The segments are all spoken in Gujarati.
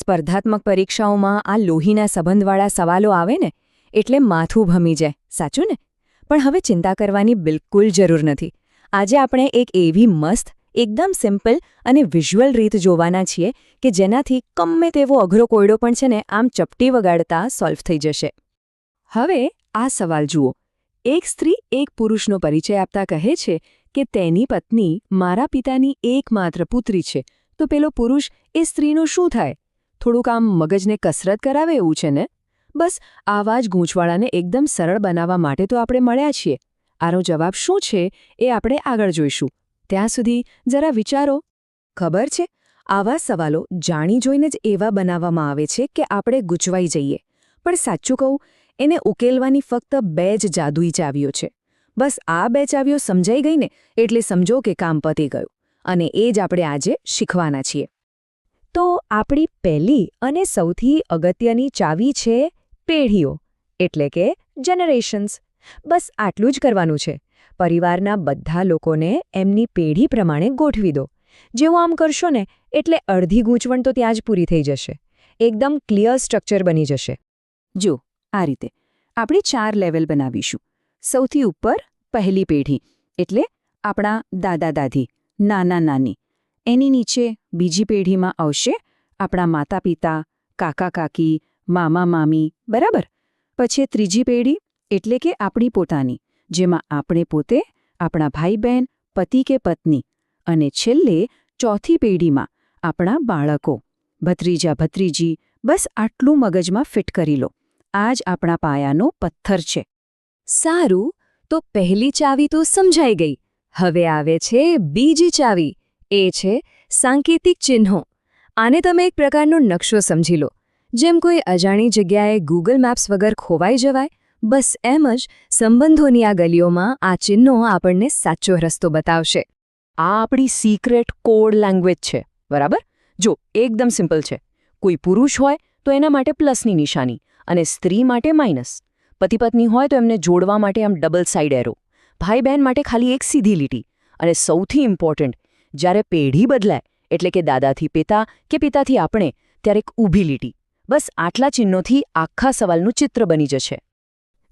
સ્પર્ધાત્મક પરીક્ષાઓમાં આ લોહીના સંબંધવાળા સવાલો આવે ને એટલે માથું ભમી જાય, સાચું ને? પણ હવે ચિંતા કરવાની બિલકુલ જરૂર નથી. આજે આપણે એક એવી મસ્ત, એકદમ સિમ્પલ અને વિઝ્યુઅલ રીત જોવાના છીએ કે જેનાથી ગમે તેવો અઘરો કોયડો પણ છે ને આમ ચપટી વગાડતા સોલ્વ થઈ જશે. હવે આ સવાલ જુઓ. એક સ્ત્રી એક પુરુષનો પરિચય આપતા કહે છે કે તેની પત્ની મારા પિતાની એકમાત્ર પુત્રી છે. તો પેલો પુરુષ એ સ્ત્રીનું શું થાય? થોડુંક આમ મગજને કસરત કરાવે એવું છે ને? બસ આવા જ ગૂંચવાડાને એકદમ સરળ બનાવવા માટે તો આપણે મળ્યા છીએ. આનો જવાબ શું છે એ આપણે આગળ જોઈશું. ત્યાં સુધી જરા વિચારો. ખબર છે, આવા સવાલો જાણી જોઈને જ એવા બનાવવામાં આવે છે કે આપણે ગૂંચવાઈ જઈએ. પણ સાચું કહું, એને ઉકેલવાની ફક્ત 2 જ જાદુઈ ચાવીઓ છે. બસ આ 2 ચાવીઓ સમજાઈ ગઈ ને એટલે સમજો કે કામ પતી ગયું. અને એ જ આપણે આજે શીખવાના છીએ. તો આપણી પહેલી અને સૌથી અગત્યની ચાવી છે પેઢીઓ, એટલે કે જનરેશન્સ. બસ આટલું જ કરવાનું છે. પરિવારના બધા લોકોને એમની પેઢી પ્રમાણે ગોઠવી દો. જેવું આમ કરશો ને એટલે અડધી ગૂંચવણ તો ત્યાં જ પૂરી થઈ જશે. એકદમ ક્લિયર સ્ટ્રક્ચર બની જશે. જો આ રીતે આપણે 4 લેવલ બનાવીશું. સૌથી ઉપર પહેલી પેઢી, એટલે આપણા દાદા-દાદી, નાના-નાની. એની નીચે બીજી પેઢીમાં આવશે આપણા માતા-પિતા, કાકા-કાકી, મામા-મામી, બરાબર? પછી ત્રીજી પેઢી, એટલે કે આપણી પોતાની, જેમાં આપણે પોતે, આપણા ભાઈ-બહેન, પતિ કે પત્ની. અને છેલ્લે ચોથી પેઢીમાં આપણા બાળકો, ભત્રીજા-ભત્રીજી. બસ આટલું મગજમાં ફિટ કરી લો. આ જ આપણા પાયાનો પથ્થર છે. સારું, તો પહેલી ચાવી તો સમજાઈ ગઈ. હવે આવે છે બીજી ચાવી. એ છે સાંકેતિક ચિહ્નો. આને તમે એક પ્રકારનો નકશો સમજી લો. જેમ કોઈ અજાણી જગ્યાએ ગૂગલ મેપ્સ વગર ખોવાઈ જવાય, બસ એમ જ સંબંધોની આ ગલીઓમાં આ ચિહ્નો આપણને સાચો રસ્તો બતાવશે. આ આપણી સિક્રેટ કોડ લેંગ્વેજ છે, બરાબર? જો એકદમ સિમ્પલ છે. કોઈ પુરુષ હોય તો એના માટે પ્લસની નિશાની અને સ્ત્રી માટે માઇનસ. પતિ-પત્ની હોય તો એમને જોડવા માટે આમ ડબલ સાઇડ એરો. ભાઈ-બહેન માટે ખાલી એક સીધી લીટી. અને સૌથી ઇમ્પોર્ટન્ટ, જ્યારે પેઢી બદલાય, એટલે કે દાદાથી પિતા કે પિતાથી આપણે, ત્યારે એક ઊભી લીટી. બસ આટલા ચિહ્નોથી આખા સવાલનું ચિત્ર બની જશે.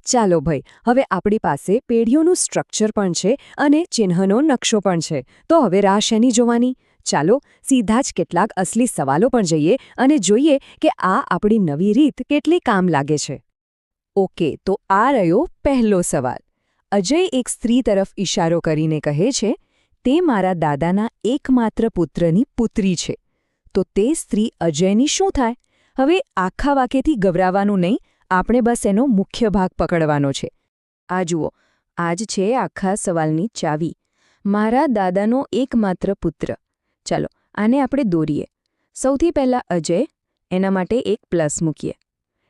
ચાલો ભાઈ, હવે આપણી પાસે પેઢીઓનું સ્ટ્રક્ચર પણ છે અને ચિહ્નનો નકશો પણ છે. તો હવે રાહ શેની જોવાની? ચાલો સીધા જ કેટલાક અસલી સવાલો પણ જઈએ અને જોઈએ કે આ આપણી નવી રીત કેટલી કામ લાગે છે. ઓકે, તો આ રહ્યો પહેલો સવાલ. અજય એક સ્ત્રી તરફ ઇશારો કરીને કહે છે, તે મારા દાદાના એકમાત્ર પુત્રની પુત્રી છે. તો તે સ્ત્રી અજયની શું થાય? હવે આખા વાક્યથી ગભરાવાનું નહીં, આપણે બસ એનો મુખ્ય ભાગ પકડવાનો છે. આ જુઓ, આ જ છે આખા સવાલની ચાવી. મારા દાદાનો એકમાત્ર પુત્ર. ચાલો આને આપણે દોરીએ. સૌથી પહેલાં અજય, એના માટે એક પ્લસ મૂકીએ.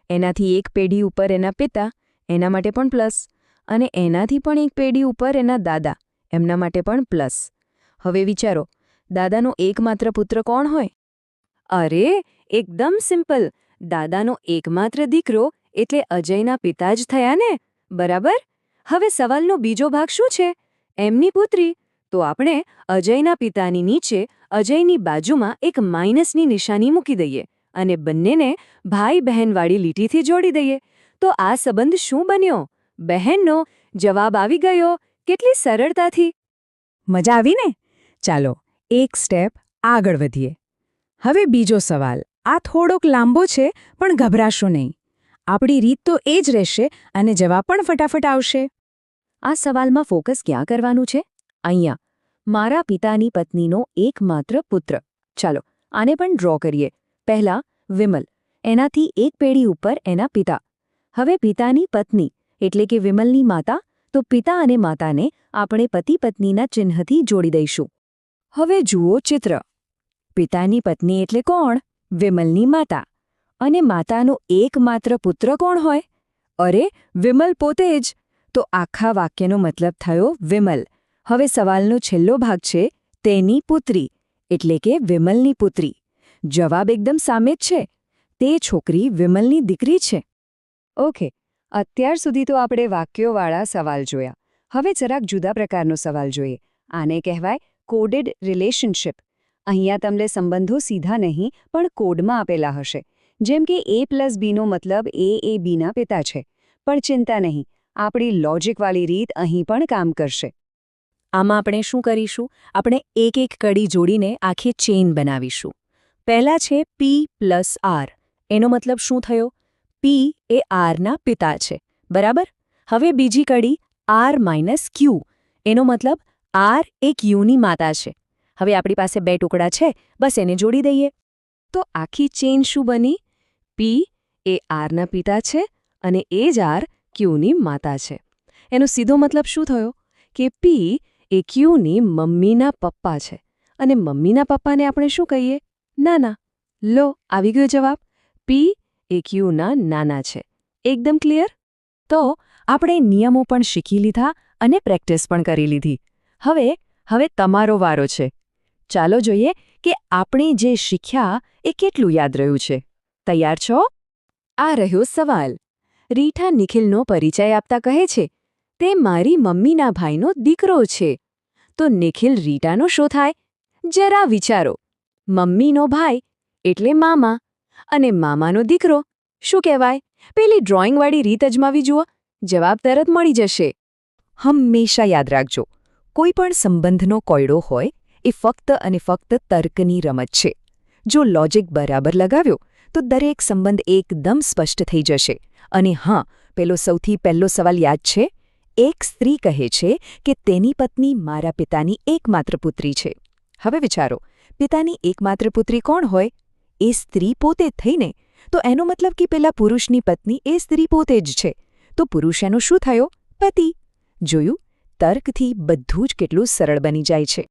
એનાથી એક પેઢી ઉપર એના પિતા, એના માટે પણ પ્લસ. અને એનાથી પણ એક પેઢી ઉપર એના દાદા, એમના માટે પણ પ્લસ. હવે વિચારો, દાદાનો એકમાત્ર પુત્ર કોણ હોય? અરે, એકદમ સિમ્પલ. દાદાનો એકમાત્ર દીકરો એટલે અજયના પિતા જ થયા ને, બરાબર? હવે સવાલનો બીજો ભાગ શું છે? એમની પુત્રી. તો આપણે અજયના પિતાની નીચે અજયની બાજુમાં એક માઇનસની નિશાની મૂકી દઈએ અને બંનેને ભાઈ-બહેનવાળી લીટીથી જોડી દઈએ. તો આ સંબંધ શું બન્યો? બહેનનો. જવાબ આવી ગયો. કેટલી સરળતાથી! મજા આવી ને? ચાલો એક સ્ટેપ આગળ વધીએ. હવે બીજો સવાલ. આ થોડોક લાંબો છે, પણ ગભરાશો નહીં. આપણી રીત તો એ જ રહેશે અને જવાબ પણ ફટાફટ આવશે. આ સવાલમાં ફોકસ ક્યાં કરવાનું છે? અહીંયા. મારા પિતાની પત્નીનો એકમાત્ર પુત્ર. ચાલો આને પણ ડ્રો કરીએ. પહેલા વિમલ, એનાથી એક પેઢી ઉપર એના પિતા. હવે પિતાની પત્ની, એટલે કે વિમલની માતા. તો પિતા અને માતાને આપણે પતિ-પત્નીના ચિહ્નથી જોડી દઈશું. હવે જુઓ ચિત્ર. પિતાની પત્ની એટલે કોણ? વિમલની માતા. અને માતાનો એકમાત્ર પુત્ર કોણ હોય? અરે, વિમલ પોતે જ. તો આખા વાક્યનો મતલબ થયો વિમલ. હવે સવાલનો છેલ્લો ભાગ છે તેની પુત્રી, એટલે કે વિમલની પુત્રી. જવાબ એકદમ સામે જ છે. તે છોકરી વિમલની દીકરી છે. ઓકે, અત્યાર સુધી તો આપણે વાક્યોવાળા સવાલ જોયા. હવે જરાક જુદા પ્રકારનો સવાલ જોઈએ. આને કહેવાય કોડેડ રિલેશનશિપ. અહીંયા તમને સંબંધો સીધા નહીં પણ કોડમાં આપેલા હશે, જેમ કે A+Bનો મતલબ એ બીના પિતા છે. પણ ચિંતા નહીં, આપણી લોજિકવાળી રીત અહીં પણ કામ કરશે. આમાં આપણે શું કરીશું? આપણે એક એક કડી જોડીને આખી ચેઇન બનાવીશું. પહેલા છે P+R. એનો મતલબ શું થયો? P એ Rના પિતા છે, બરાબર? હવે બીજી કડી R-Q. એનો મતલબ R એ Qની માતા છે. હવે આપણી પાસે 2 ટુકડા છે, બસ એને જોડી દઈએ. તો આખી ચેઇન શું બની? P એ Rના પિતા છે અને એ જ R Qની માતા છે. એનો સીધો મતલબ શું થયો? કે P એ Qની મમ્મીના પપ્પા છે અને મમ્મીના પપ્પાને આપણે શું કહીએ? નાના. લો, આવી ગયો જવાબ. P એ Qના નાના છે. એકદમ ક્લિયર? તો આપણે નિયમો પણ શીખી લીધા અને પ્રેક્ટિસ પણ કરી લીધી. હવે તમારો વારો છે. ચાલો જોઈએ કે આપણે જે શીખ્યા એ કેટલું યાદ રહ્યું છે. તૈયાર છો? આ રહ્યો સવાલ. રીઠા નિખિલનો પરિચય આપતા કહે છે, તે મારી મમ્મીના ભાઈનો દીકરો છે. તો નિખિલ રીટાનો શું થાય? જરા વિચારો. મમ્મીનો ભાઈ એટલે મામા અને મામાનો દીકરો શું કહેવાય? પેલી ડ્રોઈંગવાળી રીત અજમાવી જુઓ, જવાબ તરત મળી જશે. હંમેશા યાદ રાખજો, કોઈ પણ સંબંધનો કોયડો હોય એ ફક્ત અને ફક્ત તર્કની રમત છે. જો લોજિક બરાબર લગાવ્યો તો દરેક સંબંધ એકદમ સ્પષ્ટ થઈ જશે. અને હા, પેલો સૌથી પહેલો સવાલ યાદ છે? એક સ્ત્રી કહે છે કે તેની પત્ની મારા પિતાની એકમાત્ર પુત્રી છે. હવે વિચારો, પિતાની એકમાત્ર પુત્રી કોણ હોય? એ સ્ત્રી પોતે જ થઈને. તો એનો મતલબ કે પેલા પુરુષની પત્ની એ સ્ત્રી પોતે જ છે. તો પુરુષ એનો શું થયો? પતિ. જોયું? તર્કથી બધું જ કેટલું સરળ બની જાય છે.